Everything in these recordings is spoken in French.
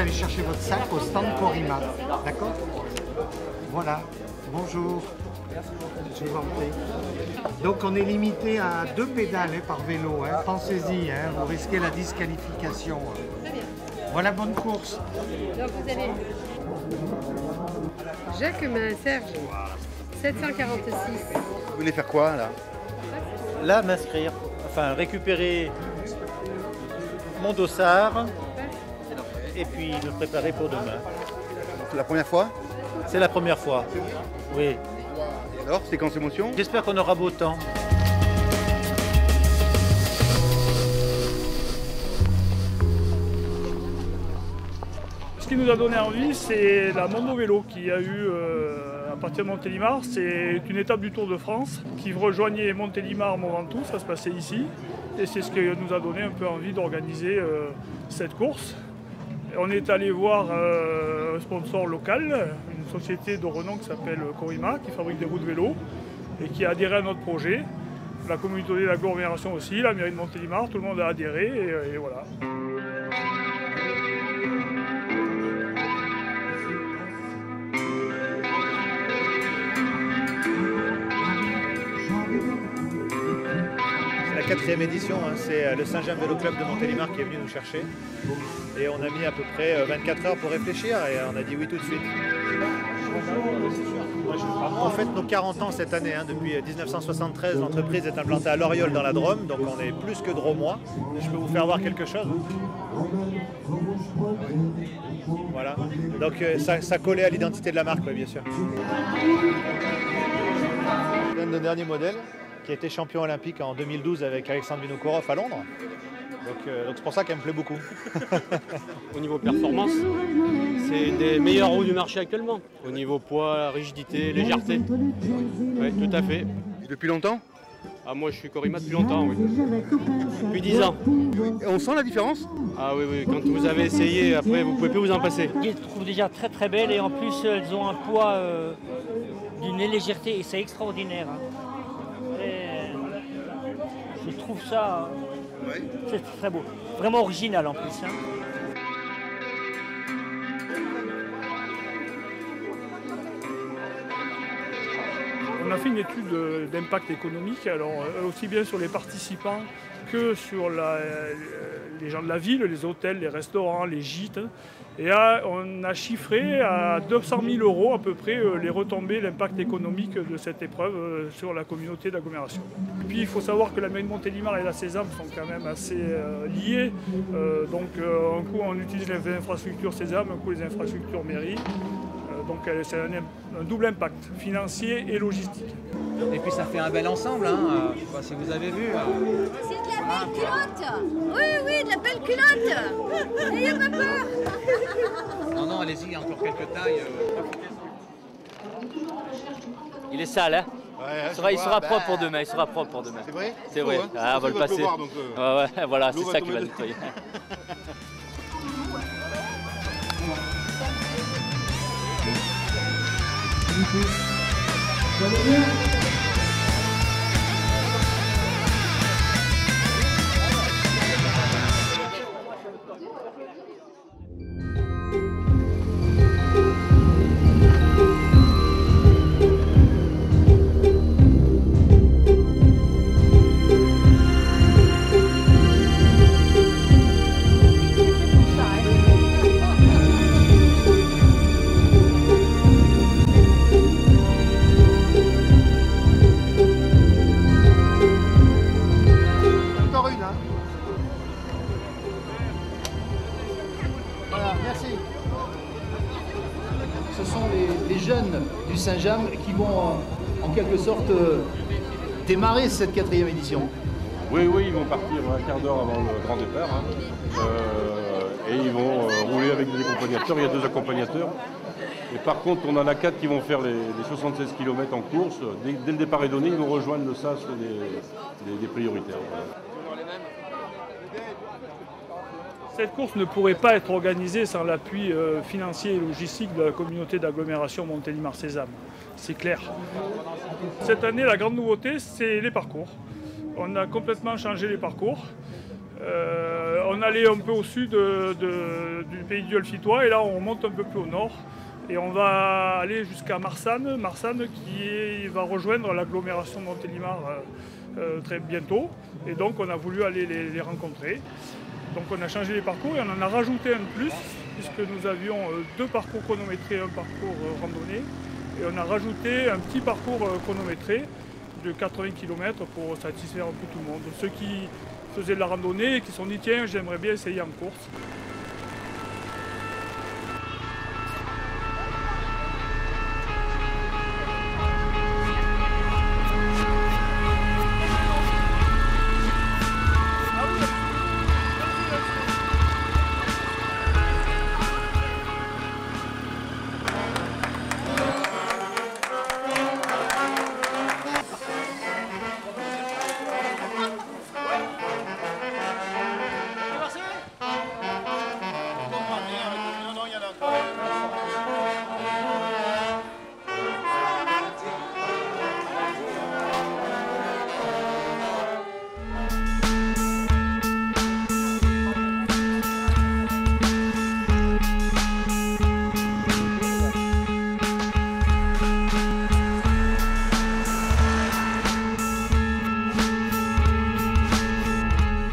allez chercher votre sac au stand Corima. D'accord? Voilà. Bonjour. Je vous en prie. Donc on est limité à 2 pédales par vélo. Hein. Pensez-y, hein. Vous risquez la disqualification. Très bien. Voilà, bonne course. Donc vous allez... Jacquemin, Serge, 746. Vous voulez faire quoi là? Là, m'inscrire, enfin récupérer mon dossard et puis me préparer pour demain. C'est la première fois? C'est la première fois, oui. Et alors, c'est quand émotion? J'espère qu'on aura beau temps. Ce qui nous a donné envie, c'est la Mondo Vélo qui a eu à partir de Montélimar. C'est une étape du Tour de France qui rejoignait Montélimar, Mont Ventoux, ça se passait ici. Et c'est ce qui nous a donné un peu envie d'organiser cette course. Et on est allé voir un sponsor local, une société de renom qui s'appelle Corima, qui fabrique des roues de vélo et qui a adhéré à notre projet. La communauté de l'agglomération aussi, la mairie de Montélimar, tout le monde a adhéré et voilà. La 4e édition, hein, c'est le Saint-Jean Vélo Club de Montélimar qui est venu nous chercher. Et on a mis à peu près 24 heures pour réfléchir et on a dit oui tout de suite. On fête nos 40 ans cette année, hein, depuis 1973. L'entreprise est implantée à Loriol dans la Drôme, donc on est plus que drômois. Je peux vous faire voir quelque chose. Voilà, donc ça collait à l'identité de la marque, bien sûr. Un de nos derniers modèles, qui a été champion olympique en 2012 avec Alexandre Vinokourov à Londres. Donc c'est pour ça qu'elle me plaît beaucoup. Au niveau performance, c'est une des meilleures roues du marché actuellement. Au niveau poids, rigidité, légèreté. Oui, tout à fait. Et depuis longtemps? Ah, moi je suis Corima depuis longtemps, oui. Depuis 10 ans. Et on sent la différence? Ah oui, oui, quand vous avez essayé, après vous ne pouvez plus vous en passer. Je les trouve déjà très très belles et en plus elles ont un poids d'une légèreté et c'est extraordinaire. Je trouve ça, c'est très beau, vraiment original en plus. Hein. On a fait une étude d'impact économique, alors aussi bien sur les participants que sur les gens de la ville, les hôtels, les restaurants, les gîtes. Et on a chiffré à 200 000 € à peu près les retombées, l'impact économique de cette épreuve sur la communauté d'agglomération. Puis il faut savoir que la mairie de Montélimar et la Sésame sont quand même assez liées. Donc un coup on utilise les infrastructures Sésame, un coup les infrastructures mairie. Donc c'est un double impact, financier et logistique. Et puis ça fait un bel ensemble, hein. Je ne sais pas si vous avez vu. C'est de la belle culotte. Oui, oui, de la belle culotte. N'ayez pas peur. Non, non, allez-y, il y a encore quelques tailles. Il est sale, hein? Ouais, il sera propre pour demain, il sera propre pour demain. C'est vrai? C'est vrai, Hein, on va le passer. pleuvoir, donc, ouais, voilà, c'est ça qui va tomber nettoyer. Ce sont les jeunes du Saint-James qui vont en quelque sorte démarrer cette 4e édition. Oui, oui, ils vont partir un quart d'heure avant le grand départ. Hein. Et ils vont rouler avec des accompagnateurs. Il y a 2 accompagnateurs. Et par contre, on en a 4 qui vont faire les 76 km en course. Dès le départ est donné, ils vont rejoindre le sas des prioritaires. Cette course ne pourrait pas être organisée sans l'appui financier et logistique de la communauté d'agglomération Montélimar-Sésame. C'est clair. Cette année, la grande nouveauté, c'est les parcours. On a complètement changé les parcours. On allait un peu au sud du pays du Elfitois et là on monte un peu plus au nord et on va aller jusqu'à Marsanne, qui va rejoindre l'agglomération de Montélimar très bientôt et donc on a voulu aller les rencontrer. Donc on a changé les parcours et on en a rajouté un de plus puisque nous avions 2 parcours chronométrés et un parcours randonné et on a rajouté un petit parcours chronométré de 80 km pour satisfaire un peu tout le monde. Ceux qui faisaient de la randonnée et qui se sont dit tiens j'aimerais bien essayer en course.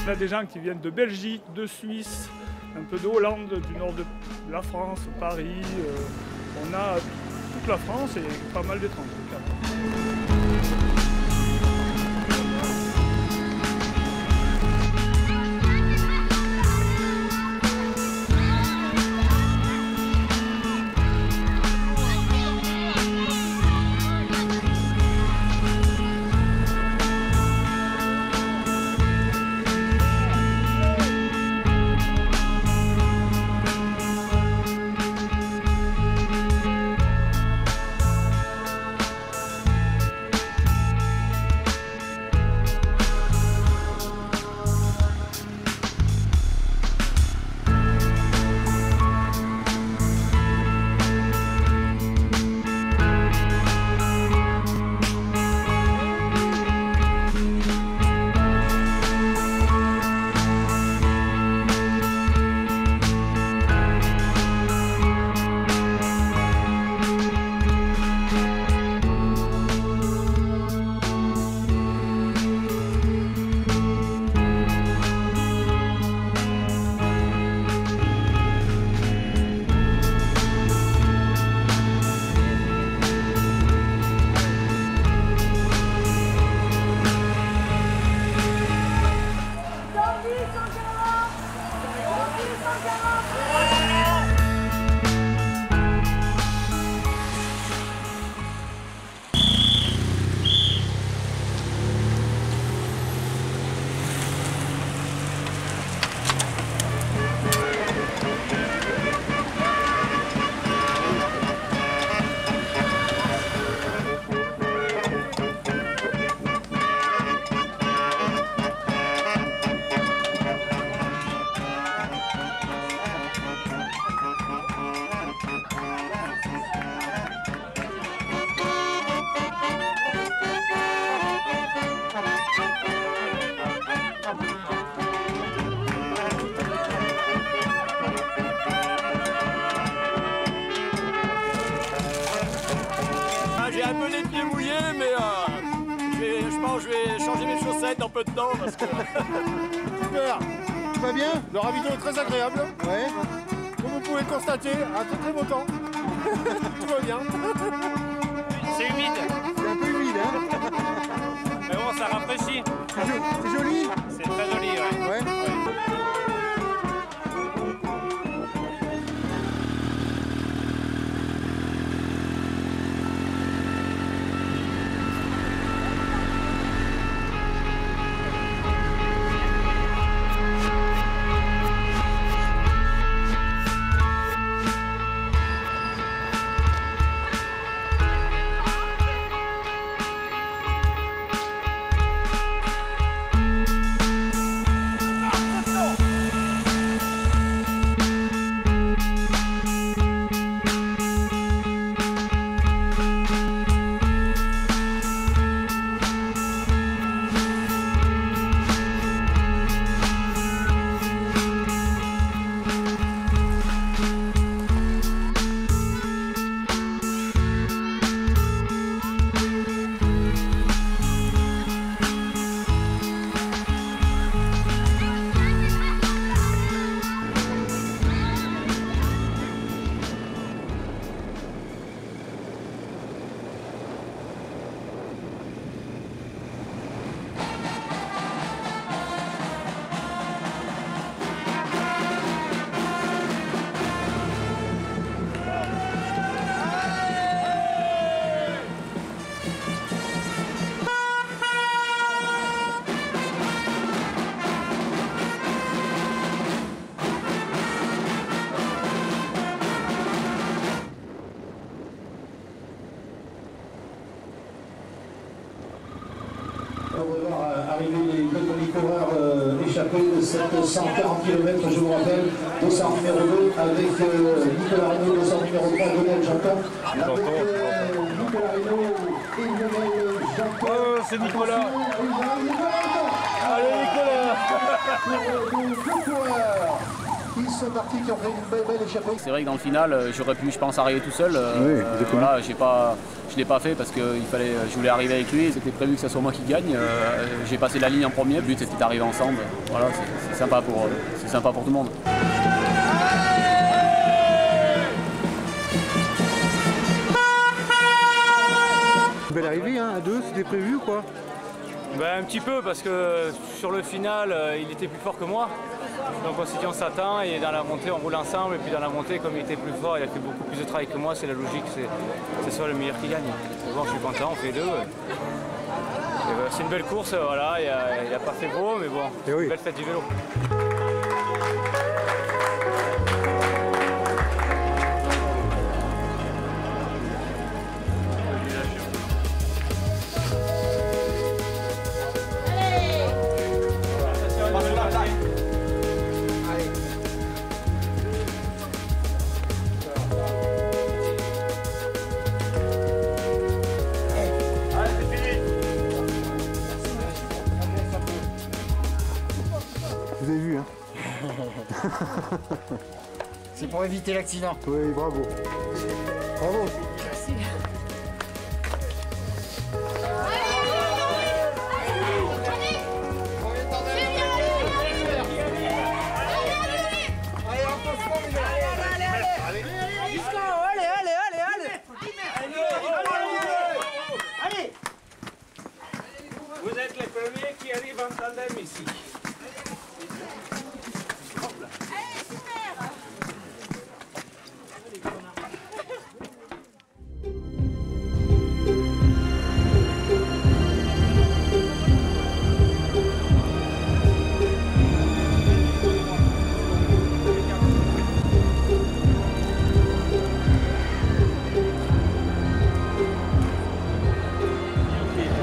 On a des gens qui viennent de Belgique, de Suisse, un peu de Hollande, du nord de la France, Paris. On a toute la France et pas mal d'étrangers. J'ai un peu les pieds mouillés, mais je pense que je vais changer mes chaussettes dans peu de temps parce que... Super. Tout va bien? Le ravito est très agréable. Ouais. Comme vous pouvez le constater, un très très beau temps. Tout va bien. C'est humide. C'est un peu humide, hein? Mais bon, ça rafraîchit. C'est joli? C'est très joli, ouais. Ouais. revoir arriver les coureurs échappés de cette 140 km, je vous rappelle, 200 numéro 2 avec Nicolas Reynaud, 200 numéro 3, Lionel Janton. Nicolas Reynaud et Lionel Janton. Oh, c'est Nicolas. Allez Nicolas. Ils sont partis, qui ont fait une belle échappée. C'est vrai que dans le final, j'aurais pu, je pense, arriver tout seul. Voilà, je ne l'ai pas fait parce que je voulais arriver avec lui. C'était prévu que ce soit moi qui gagne. J'ai passé la ligne en premier. Le but c'était d'arriver ensemble. Voilà, c'est sympa pour tout le monde. Belle arrivée, hein, à deux, c'était prévu ou quoi? Ben, un petit peu parce que sur le final, il était plus fort que moi. Donc on s'est dit on s'attend et dans la montée on roule ensemble et puis dans la montée comme il était plus fort, il a fait beaucoup plus de travail que moi, c'est la logique, c'est soit le meilleur qui gagne. Mais bon, je suis content, on fait deux. C'est une belle course, voilà, il n'a pas fait beau mais bon, c'est une belle fête du vélo. Vous avez vu, hein? C'est pour éviter l'accident. Oui, bravo. Bravo. Merci. Vous êtes les premiers qui arrivent en tandem ici.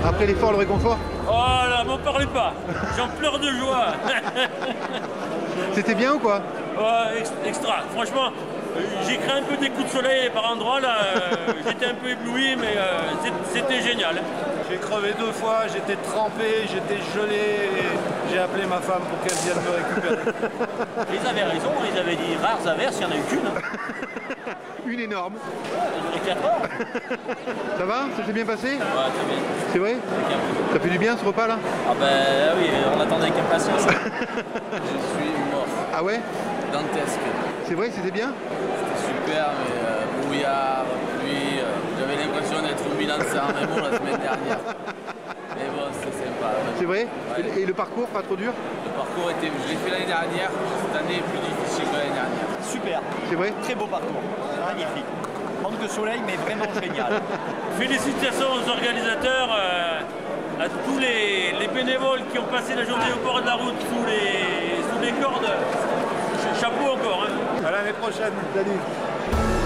Après l'effort, le réconfort? Oh là, m'en parlez pas. J'en pleure de joie. C'était bien ou quoi? Extra. Franchement, j'ai créé un peu des coups de soleil par endroits là. J'étais un peu ébloui, mais c'était génial. J'ai crevé 2 fois, j'étais trempé, j'étais gelé. J'ai appelé ma femme pour qu'elle vienne me récupérer. Ils avaient raison, ils avaient dit rares averses, il n'y en a eu qu'une. Une énorme. Ouais, 4 heures. Ça va? Ça s'est bien passé? Ouais, très bien. C'est vrai? Ça fait du bien ce repas là? Ah ben oui, on attendait avec impatience. Je suis mort. Ah ouais? Dantesque. C'est vrai, c'était bien? C'était super, mais brouillard, pluie, j'avais l'impression d'être au Milan-San Remo la semaine dernière. Mais bon, c'était sympa. C'est vrai? Ouais. Et le parcours, pas trop dur? Le parcours était, je l'ai fait l'année dernière, cette année est plus difficile que l'année dernière. Super. C'est vrai? Très beau parcours. Magnifique. Manque de soleil, mais vraiment génial. Félicitations aux organisateurs, à tous les bénévoles qui ont passé la journée au bord de la route sous les cordes. Chapeau encore. Hein. À l'année prochaine. Salut.